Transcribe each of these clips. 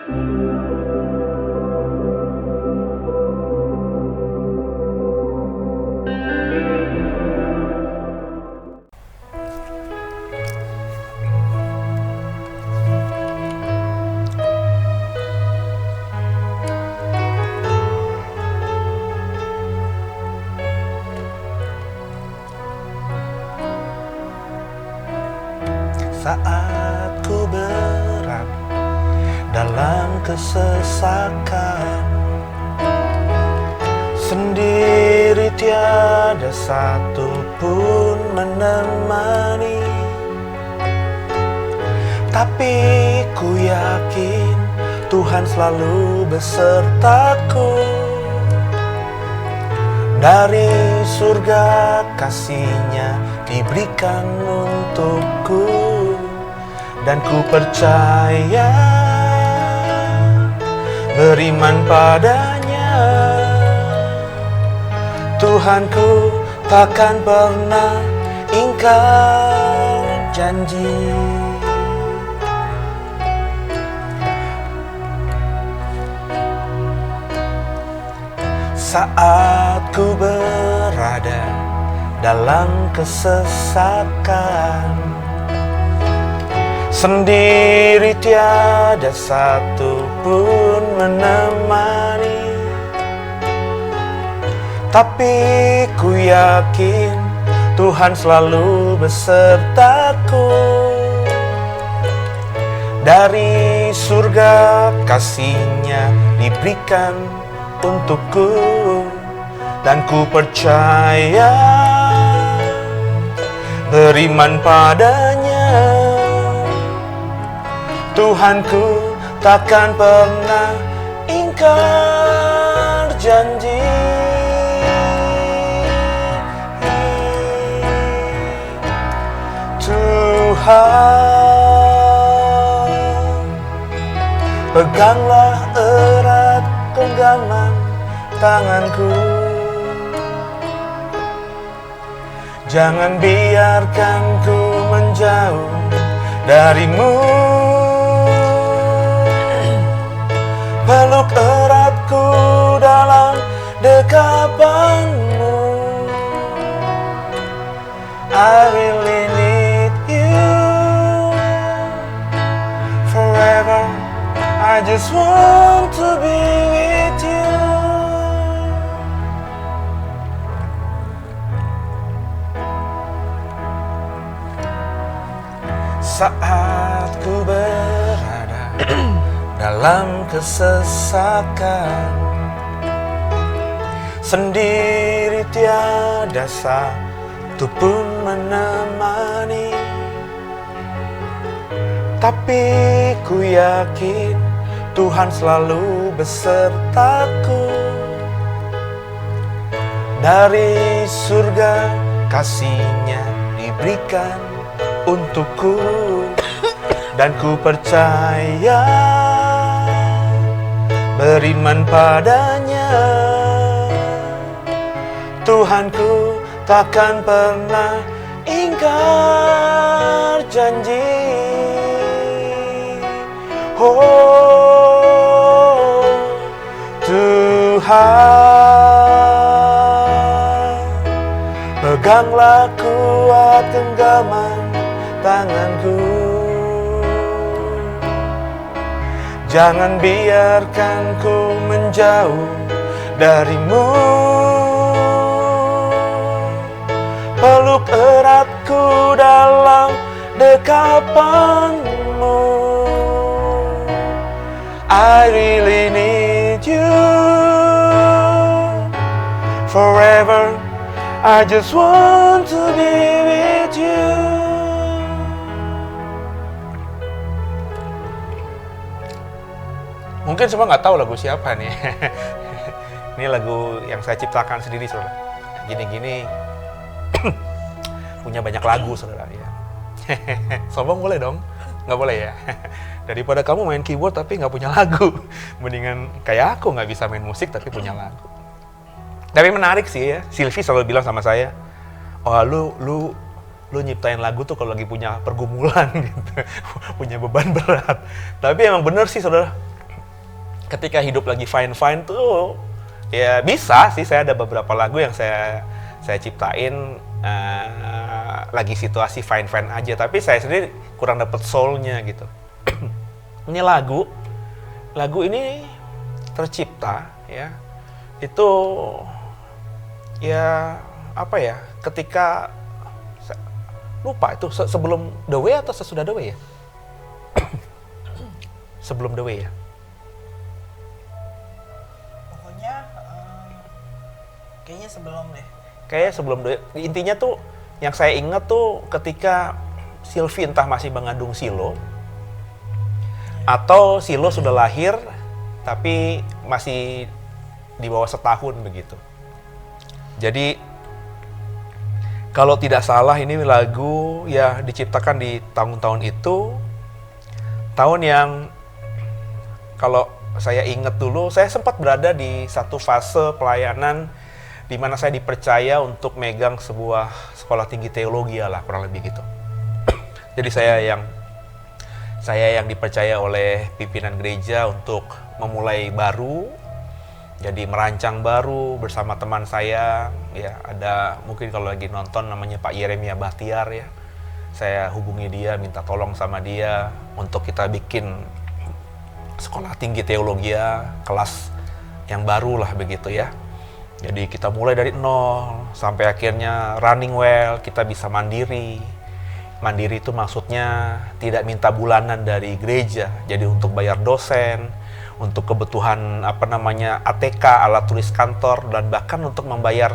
Saat ku berada dalam kesesakan, sendiri tiada satu pun menemani. Tapi ku yakin Tuhan selalu besertaku. Dari surga kasih-Nya diberikan untukku, dan ku percaya, beriman padanya. Tuhanku takkan pernah ingkar janji. Saat ku berada dalam kesesakan, sendiri tiada satu pun menemani. Tapi ku yakin Tuhan selalu besertaku. Dari surga kasih-Nya diberikan untukku, dan ku percaya, beriman padanya. Tuhanku takkan pernah ingkar janji. Tuhan, peganglah erat genggaman tanganku. Jangan biarkan ku menjauh dari-Mu. Peluk eratku dalam dekapan-Mu. I really need You forever. I just want to be with You. Saat ku berada dalam kesesakan, sendiri tiada satu pun menemani. Tapi ku yakin Tuhan selalu besertaku. Dari surga kasih-Nya diberikan untukku, dan ku percaya, beriman padanya. Tuhanku takkan pernah ingkar janji. Oh Tuhan, peganglah kuat genggaman tanganku. Jangan biarkan ku menjauh dari-Mu. Peluk eratku dalam dekapan-Mu. I really need You forever. I just want to be with You. Mungkin semua nggak tahu lagu siapa nih. Ini lagu yang saya ciptakan sendiri, saudara. Gini-gini punya banyak lagu, saudara. Ya. Sombong boleh dong? Nggak boleh ya? Daripada kamu main keyboard tapi nggak punya lagu, mendingan kayak aku nggak bisa main musik tapi punya lagu. Tapi menarik sih ya, Sylvie selalu bilang sama saya, oh lu nyiptain lagu tuh kalau lagi punya pergumulan gitu, punya beban berat. Tapi emang bener sih, saudara. ketika hidup lagi fine-fine tuh, ya bisa sih, saya ada beberapa lagu yang saya ciptain lagi situasi fine-fine aja, tapi saya sendiri kurang dapet soul-nya gitu. Ini lagu ini tercipta ya, itu ya apa ya, ketika lupa itu sebelum The Way atau sesudah The Way ya? Sebelum The Way ya? Pokoknya kayaknya sebelum deh. Kayaknya sebelum The Way. Intinya tuh yang saya ingat tuh ketika Sylvie entah masih mengandung Silo atau Silo sudah lahir tapi masih di bawah setahun begitu. Jadi kalau tidak salah ini lagu ya diciptakan di tahun-tahun itu, tahun yang kalau saya ingat dulu, saya sempat berada di satu fase pelayanan di mana saya dipercaya untuk megang sebuah sekolah tinggi teologi lah, kurang lebih gitu. Jadi saya yang dipercaya oleh pimpinan gereja untuk memulai baru, jadi merancang baru bersama teman saya, ya ada mungkin kalau lagi nonton namanya Pak Yeremia Bahtiar ya. Saya hubungi dia, minta tolong sama dia untuk kita bikin sekolah tinggi teologi ya, kelas yang baru lah begitu ya. Jadi kita mulai dari nol sampai akhirnya running well, kita bisa mandiri. Mandiri itu maksudnya tidak minta bulanan dari gereja. Jadi untuk bayar dosen, untuk kebutuhan ATK, alat tulis kantor, dan bahkan untuk membayar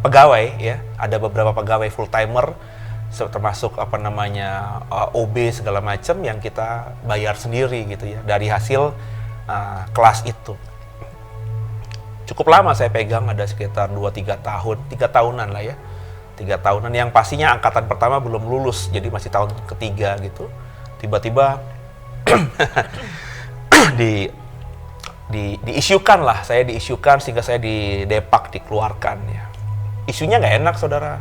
pegawai ya. Ada beberapa pegawai full timer termasuk OB segala macam yang kita bayar sendiri gitu ya dari hasil kelas itu. Cukup lama saya pegang, ada sekitar 2-3 tahun, 3 tahunan lah ya. 3 tahunan yang pastinya angkatan pertama belum lulus, jadi masih tahun ketiga gitu. Tiba-tiba diisukan lah, saya diisukan sehingga saya didepak, dikeluarkan ya. Isunya nggak enak saudara.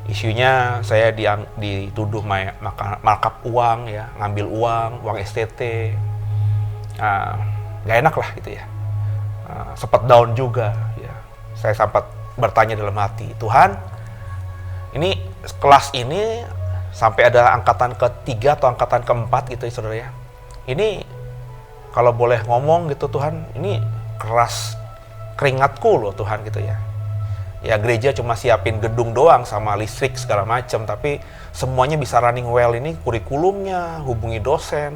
Isunya saya dituduh markup uang ya, ngambil uang STT. Nggak enak lah gitu ya. Sempat down juga ya. Saya sempat bertanya dalam hati, Tuhan, ini kelas ini sampai ada angkatan ketiga atau angkatan keempat gitu ya saudara ya. Ini kalau boleh ngomong gitu Tuhan, ini keras keringatku loh Tuhan gitu ya. Ya gereja cuma siapin gedung doang sama listrik segala macam, tapi semuanya bisa running well ini kurikulumnya, hubungi dosen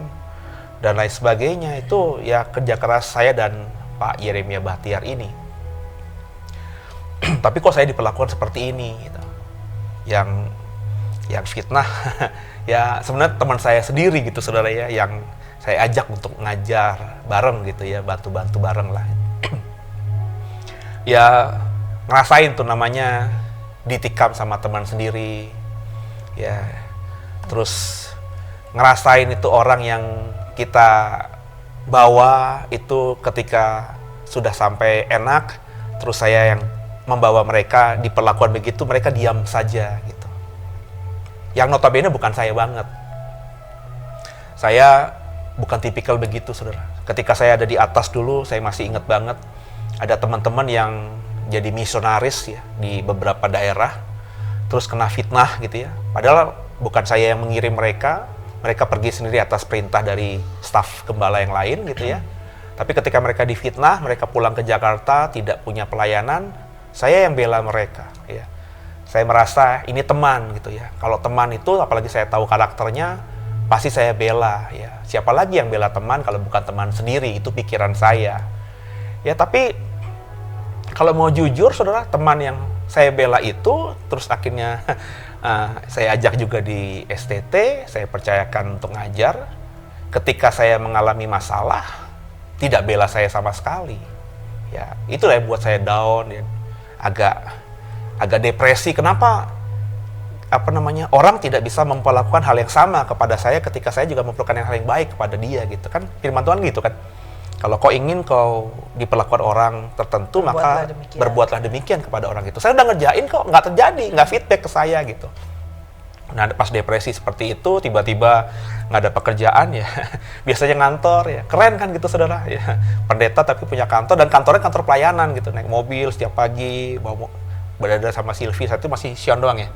dan lain sebagainya, itu ya kerja keras saya dan Pak Yeremia Bahtiar ini. Tapi kok saya diperlakukan seperti ini gitu. Yang fitnah ya sebenarnya teman saya sendiri gitu saudara ya, yang saya ajak untuk ngajar bareng gitu ya, bantu bareng lah. Ya ngerasain tuh namanya ditikam sama teman sendiri ya, terus ngerasain itu orang yang kita bawa itu ketika sudah sampai enak, terus saya yang membawa mereka diperlakukan begitu, mereka diam saja gitu. Yang notabene bukan saya banget. Saya bukan tipikal begitu saudara. Ketika saya ada di atas dulu, saya masih ingat banget ada teman-teman yang jadi misionaris ya di beberapa daerah, terus kena fitnah gitu ya. Padahal bukan saya yang mengirim mereka pergi sendiri atas perintah dari staf gembala yang lain gitu ya. Tapi ketika mereka difitnah, mereka pulang ke Jakarta, tidak punya pelayanan, saya yang bela mereka ya. Saya merasa ini teman gitu ya. Kalau teman itu, apalagi saya tahu karakternya, pasti saya bela ya. Siapa lagi yang bela teman kalau bukan teman sendiri, itu pikiran saya. Ya tapi kalau mau jujur saudara, teman yang saya bela itu terus akhirnya saya ajak juga di STT, saya percayakan untuk ngajar. Ketika saya mengalami masalah, tidak bela saya sama sekali. Ya, itulah yang buat saya down ya. Agak depresi. Kenapa orang tidak bisa memperlakukan hal yang sama kepada saya ketika saya juga memperlakukan hal yang baik kepada dia gitu kan. Firman Tuhan gitu kan. Kalau kau ingin kau diperlakukan orang tertentu, maka berbuatlah demikian kepada orang itu. Saya udah ngerjain kok, nggak terjadi, nggak feedback ke saya gitu. Nah, pas depresi seperti itu, tiba-tiba nggak ada pekerjaan ya, biasanya ngantor ya, keren kan gitu saudara ya, pendeta tapi punya kantor, dan kantornya kantor pelayanan gitu, naik mobil setiap pagi, berada sama Silvi, saat itu masih Sion doang ya,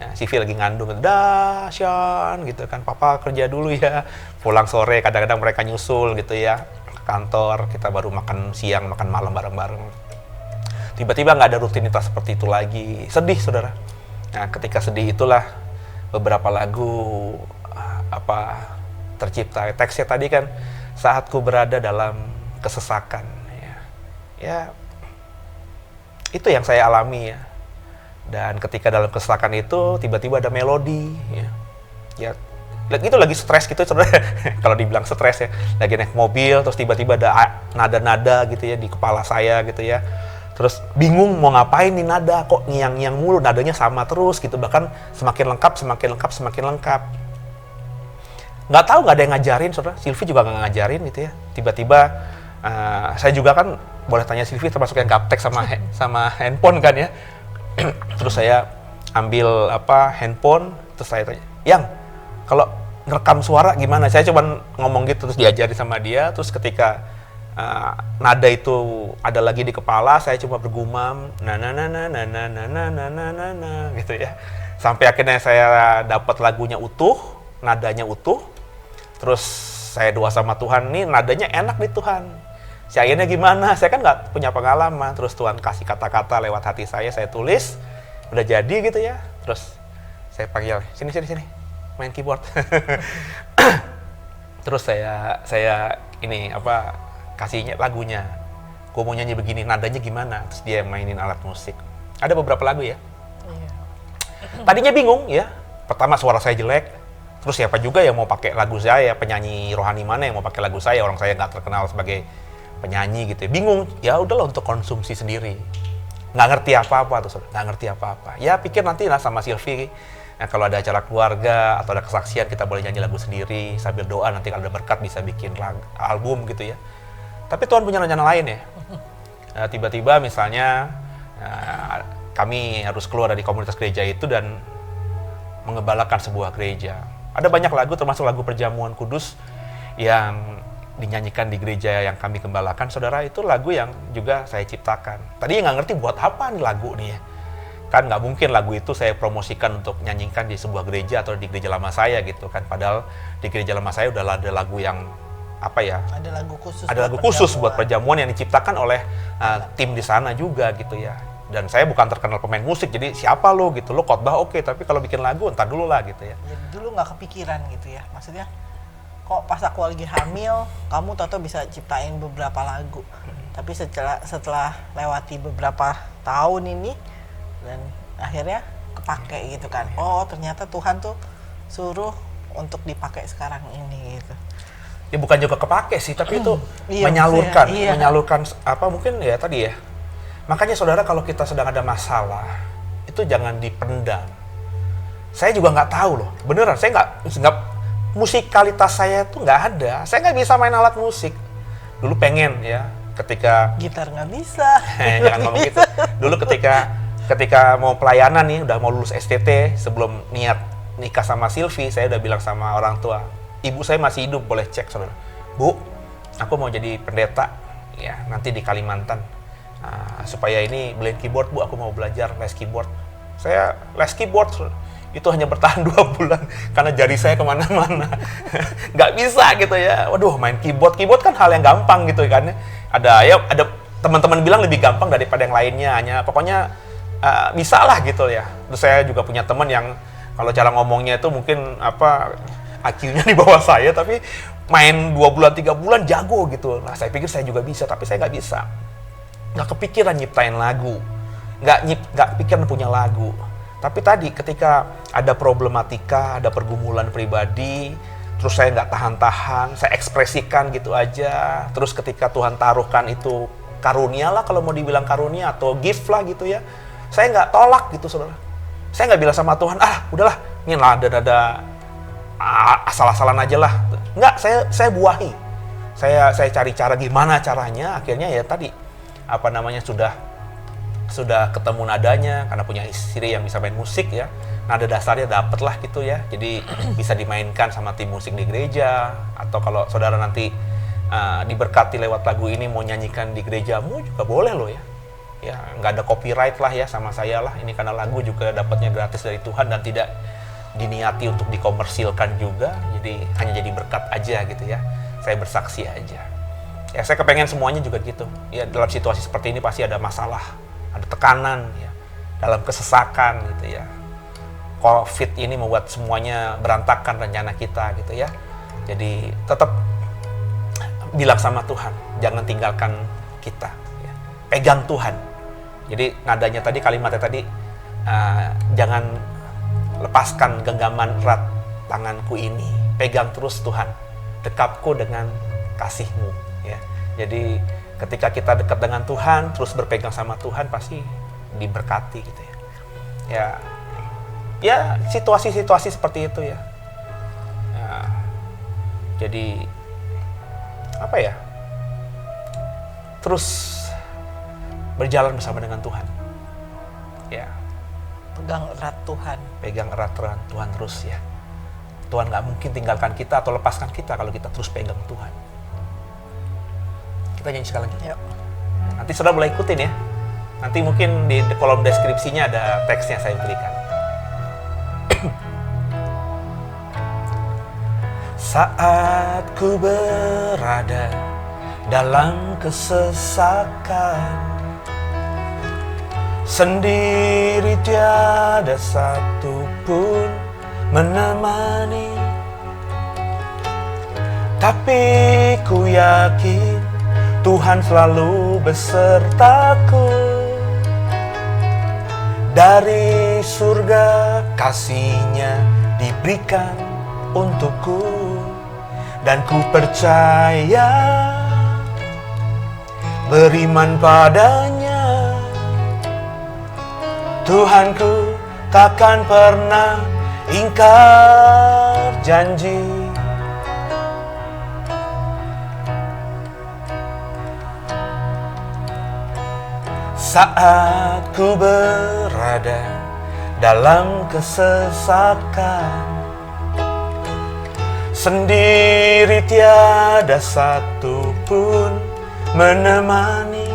nah, Silvi lagi ngandung, dah Sion gitu kan, papa kerja dulu ya, pulang sore, kadang-kadang mereka nyusul gitu ya, ke kantor, kita baru makan siang, makan malam bareng-bareng. Tiba-tiba nggak ada rutinitas seperti itu lagi, sedih saudara. Nah, ketika sedih itulah beberapa lagu tercipta. Teksnya tadi kan, saat ku berada dalam kesesakan ya itu yang saya alami ya. Dan ketika dalam kesesakan itu tiba-tiba ada melodi ya itu lagi stres gitu saudara. Kalau dibilang stres ya, lagi naik mobil terus tiba-tiba ada nada-nada gitu ya di kepala saya gitu ya. Terus bingung mau ngapain nih, nada kok ngiang-ngiang mulu, nadanya sama terus gitu, bahkan semakin lengkap. Nggak tahu, nggak ada yang ngajarin saudara, Silvi juga nggak ngajarin gitu ya. Tiba-tiba saya juga kan boleh tanya Silvi, termasuk yang gaptek sama handphone kan ya. Terus saya ambil handphone, terus saya tanya, Yang, kalau ngerekam suara gimana? Saya coba ngomong gitu, terus diajarin sama dia. Terus ketika nada itu ada lagi di kepala, saya cuma bergumam na gitu ya. Sampai akhirnya saya dapat lagunya utuh, nadanya utuh. Terus saya doa sama Tuhan, nih nadanya enak nih Tuhan. Akhirnya gimana? Saya kan nggak punya pengalaman. Terus Tuhan kasih kata-kata lewat hati saya tulis, udah jadi gitu ya. Terus saya panggil, sini, main keyboard. Terus saya kasihnya lagunya. Gue mau nyanyi begini, nadanya gimana? Terus dia mainin alat musik. Ada beberapa lagu ya. Tadinya bingung ya. Pertama suara saya jelek. Terus siapa juga yang mau pakai lagu saya, penyanyi rohani mana yang mau pakai lagu saya, orang saya nggak terkenal sebagai penyanyi gitu ya. Bingung, ya udahlah untuk konsumsi sendiri. Nggak ngerti apa-apa tuh, nggak ngerti apa-apa. Ya pikir nanti lah sama Silvi, kalau ada acara keluarga atau ada kesaksian kita boleh nyanyi lagu sendiri sambil doa, nanti kalau ada berkat bisa bikin album gitu ya. Tapi Tuhan punya rencana lain ya. Tiba-tiba misalnya kami harus keluar dari komunitas gereja itu dan mengembalakan sebuah gereja. Ada banyak lagu, termasuk lagu Perjamuan Kudus yang dinyanyikan di gereja yang kami gembalakan, saudara, itu lagu yang juga saya ciptakan. Tadi nggak ngerti buat apa nih lagu nih ya. Kan nggak mungkin lagu itu saya promosikan untuk nyanyikan di sebuah gereja atau di gereja lama saya gitu kan. Padahal di gereja lama saya udah ada lagu yang ada lagu khusus buat perjamuan yang diciptakan oleh tim di sana juga gitu ya. Dan saya bukan terkenal pemain musik, jadi siapa lo gitu, lo khotbah oke, tapi kalau bikin lagu entar dulu lah gitu ya. Jadi dulu nggak kepikiran gitu ya, maksudnya kok pas aku lagi hamil, kamu tahu bisa ciptain beberapa lagu. Tapi setelah lewati beberapa tahun ini, dan akhirnya kepake gitu kan. Oh ternyata Tuhan tuh suruh untuk dipakai sekarang ini gitu. Ya bukan juga kepake sih, tapi itu menyalurkan mungkin ya tadi ya. Makanya saudara, kalau kita sedang ada masalah, itu jangan dipendam. Saya juga nggak tahu loh, beneran, saya nggak musikalitas saya tuh nggak ada. Saya nggak bisa main alat musik. Dulu pengen ya, ketika gitar nggak bisa. Jangan ngomong gitu. Dulu ketika mau pelayanan nih, udah mau lulus STT, sebelum niat nikah sama Silvi, saya udah bilang sama orang tua, ibu saya masih hidup, boleh cek saudara. Bu, aku mau jadi pendeta ya nanti di Kalimantan. Supaya ini beliin keyboard bu, aku mau belajar les keyboard. Saya les keyboard itu hanya bertahan 2 bulan karena jari saya kemana-mana. Nggak bisa gitu ya. Waduh, main keyboard kan hal yang gampang gitu kan. Ada teman-teman bilang lebih gampang daripada yang lainnya, hanya pokoknya bisa lah gitu ya. Terus saya juga punya teman yang kalau cara ngomongnya itu mungkin IQ-nya di bawah saya, tapi main 2 bulan 3 bulan jago gitu. Nah saya pikir saya juga bisa, tapi saya nggak bisa. Nggak kepikiran nyiptain lagu, nggak kepikiran punya lagu. Tapi tadi ketika ada problematika, ada pergumulan pribadi, terus saya nggak tahan-tahan, saya ekspresikan gitu aja. Terus ketika Tuhan taruhkan itu karunia lah, kalau mau dibilang karunia atau gift lah gitu ya, saya nggak tolak gitu saudara. Saya nggak bilang sama Tuhan, udahlah, ini nada asal-asalan aja lah. Nggak, saya buahi. Saya cari cara gimana caranya, akhirnya ya tadi sudah ketemu nadanya karena punya istri yang bisa main musik ya. nada dasarnya dapet lah gitu ya. Jadi bisa dimainkan sama tim musik di gereja, atau kalau saudara nanti diberkati lewat lagu ini mau nyanyikan di gerejamu juga boleh loh ya. Ya nggak ada copyright lah ya sama saya lah. Ini karena lagu juga dapatnya gratis dari Tuhan dan tidak diniati untuk dikomersilkan juga. Jadi hanya jadi berkat aja gitu ya. Saya bersaksi aja. Ya saya kepengen semuanya juga gitu. Ya dalam situasi seperti ini pasti ada masalah, ada tekanan ya, dalam kesesakan gitu ya. COVID ini membuat semuanya berantakan rencana kita gitu ya. Jadi tetap bilang sama Tuhan, jangan tinggalkan kita ya. Pegang Tuhan. Jadi nadanya tadi, kalimatnya tadi, jangan lepaskan genggaman erat tanganku ini, pegang terus Tuhan, dekapku dengan kasih-Mu ya. Jadi ketika kita dekat dengan Tuhan, terus berpegang sama Tuhan, pasti diberkati gitu ya. Ya situasi-situasi seperti itu ya. Jadi apa ya, terus berjalan bersama dengan Tuhan ya. Pegang erat Tuhan. Pegang erat Tuhan terus ya. Tuhan nggak mungkin tinggalkan kita atau lepaskan kita kalau kita terus pegang Tuhan. Kita nyanyi sekali lagi. Yuk. Nanti saudara boleh ikutin ya. Nanti mungkin di kolom deskripsinya ada teksnya saya berikan. Saat ku berada dalam kesesakan, sendiri tiada satu pun menemani, tapi ku yakin Tuhan selalu besertaku. Dari surga kasih-Nya diberikan untukku, dan ku percaya, beriman padanya. Tuhanku takkan pernah ingkar janji. Saat ku berada dalam kesesakan, sendiri tiada satu pun menemani,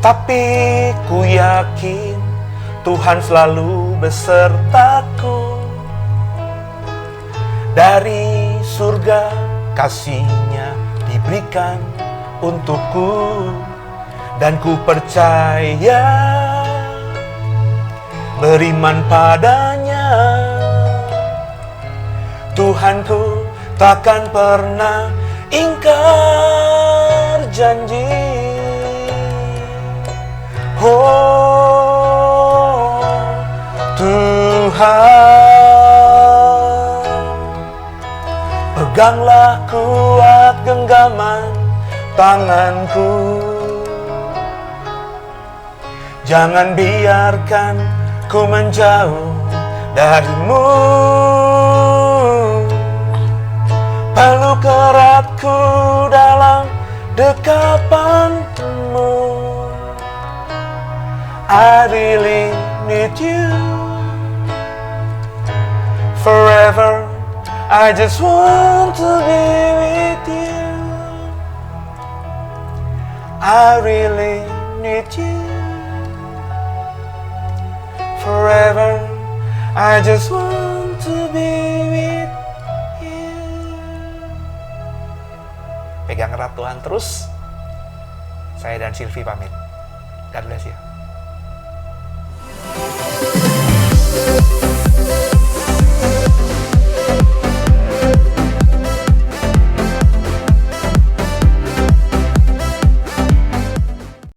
tapi ku yakin Tuhan selalu besertaku. Dari surga kasih-Nya diberikan untukku, dan ku percaya, beriman padanya. Tuhanku takkan pernah ingkar janji. Oh Tuhan, peganglah kuat genggaman tanganku. Jangan biarkan ku menjauh dari-Mu. Peluk eratku dalam dekapan-Mu. I really need You. Forever, I just want to be with You. I really need You. Forever, I just want to be with You. Pegang erat Tuhan terus. Saya dan Silvi pamit. God bless you.